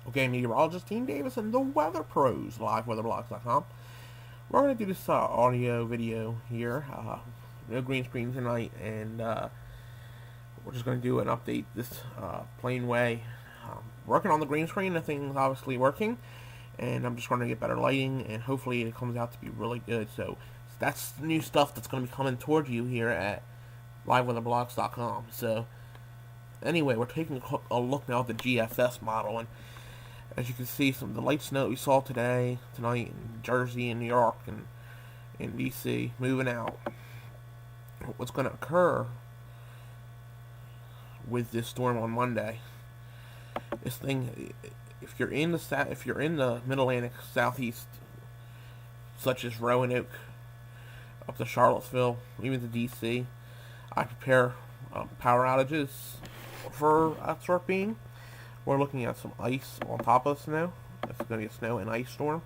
Okay, meteorologist Team Davis and the Weather Pros, liveweatherblogs.com. We're going to do this audio video here. No green screen tonight, and we're just going to do an update this plain way. Working on the green screen, the thing's obviously working, and I'm just going to get better lighting, and hopefully it comes out to be really good. So that's the new stuff that's going to be coming towards you here at liveweatherblogs.com. So anyway, we're taking a look now at the GFS model, and as you can see, some of the light snow we saw tonight in Jersey and New York and in DC, moving out. What's going to occur with this storm on Monday? This thing, if you're in the Mid Atlantic Southeast, such as Roanoke, up to Charlottesville, even to DC, I prepare power outages for a short being. We're looking at some ice on top of the snow. It's going to be a snow and ice storm.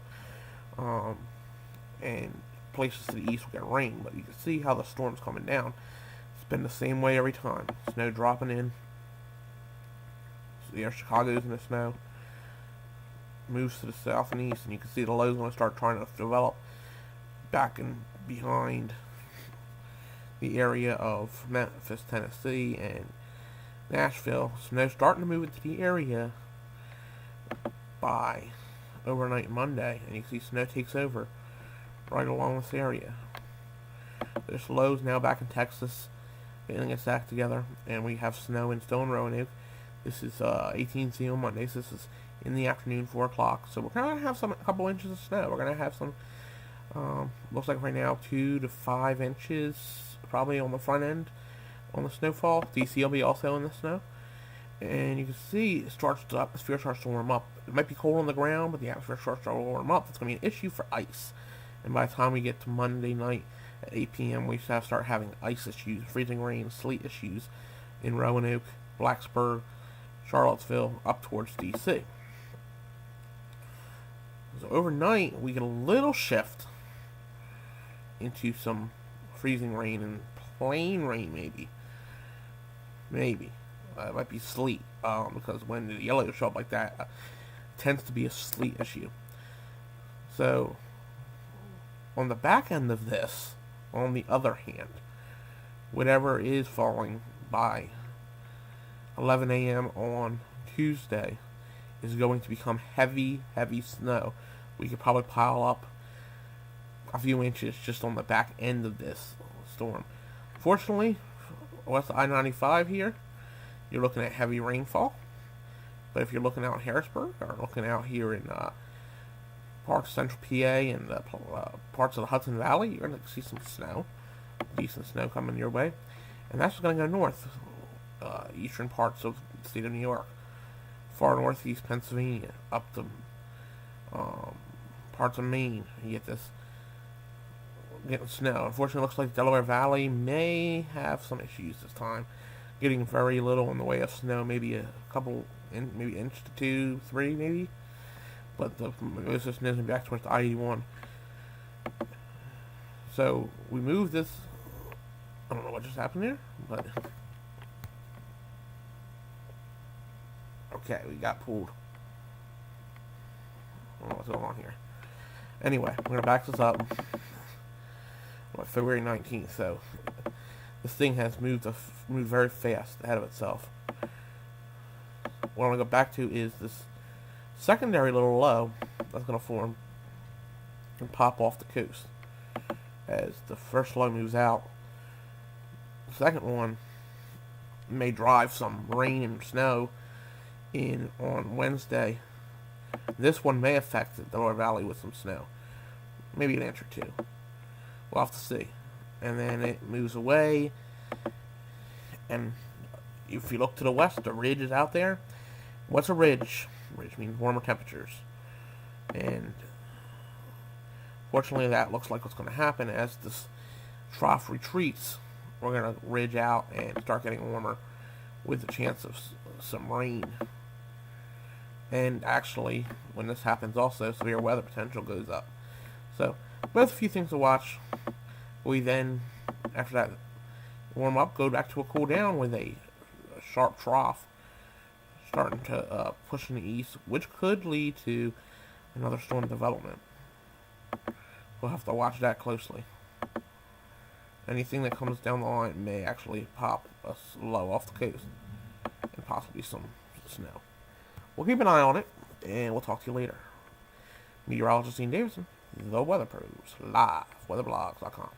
And places to the east will get rain. But you can see how the storm's coming down. It's been the same way every time. Snow dropping in. So the Chicago's in the snow. Moves to the south and east. And you can see the low's going to start trying to develop back and behind the area of Memphis, Tennessee, and Nashville. Snow starting to move into the area by overnight Monday, and you can see snow takes over right along this area. There's lows now back in Texas, getting its act together, and we have snow in Stone Roanoke. This is 18C on Monday, so this is in the afternoon, 4 o'clock. So we're going to have a couple inches of snow. We're going to have some, looks like right now, 2 to 5 inches, probably on the front end. On the snowfall, DC will be also in the snow, and you can see the atmosphere starts to warm up. It might be cold on the ground, but the atmosphere starts to warm up. It's going to be an issue for ice, and by the time we get to Monday night at 8 p.m., we should start having ice issues, freezing rain, sleet issues in Roanoke, Blacksburg, Charlottesville, up towards DC. So overnight, we get a little shift into some freezing rain and plain rain, maybe. It might be sleet, because when the yellows show up like that, it tends to be a sleet issue. So, on the back end of this, on the other hand, whatever is falling by 11 a.m. on Tuesday is going to become heavy, heavy snow. We could probably pile up a few inches just on the back end of this storm. Fortunately, west I95 here, you're looking at heavy rainfall. But if you're looking out in Harrisburg, or looking out here in parts of central PA and parts of the Hudson Valley, you're going to see some snow, decent snow coming your way. And that's going to go north, eastern parts of the state of New York, far northeast Pennsylvania, up to parts of Maine. You get this getting snow. Unfortunately, it looks like Delaware Valley may have some issues this time. Getting very little in the way of snow, maybe a couple, maybe inch to 2, 3, maybe. But most of the snow is back towards the I81. So we moved this. I don't know what just happened here, but okay, we got pulled. I don't know what's going on here. Anyway, we're gonna back this up. February 19th, so this thing has moved very fast ahead of itself. What I want to go back to is this secondary little low that's going to form and pop off the coast. As the first low moves out, the second one may drive some rain and snow in on Wednesday. This one may affect the Delaware Valley with some snow, maybe an inch or two. We'll have to see. And then it moves away. And if you look to the west, the ridge is out there. What's a ridge? Ridge means warmer temperatures. And fortunately, that looks like what's going to happen as this trough retreats. We're going to ridge out and start getting warmer with the chance of some rain. And actually, when this happens also, severe weather potential goes up. So, both a few things to watch. We then, after that warm up, go back to a cool down with a sharp trough starting to push in the east, which could lead to another storm development. We'll have to watch that closely. Anything that comes down the line may actually pop us low off the coast, and possibly some snow. We'll keep an eye on it, and we'll talk to you later. Meteorologist Dean Davidson, The Weather Pros, live, weatherblogs.com.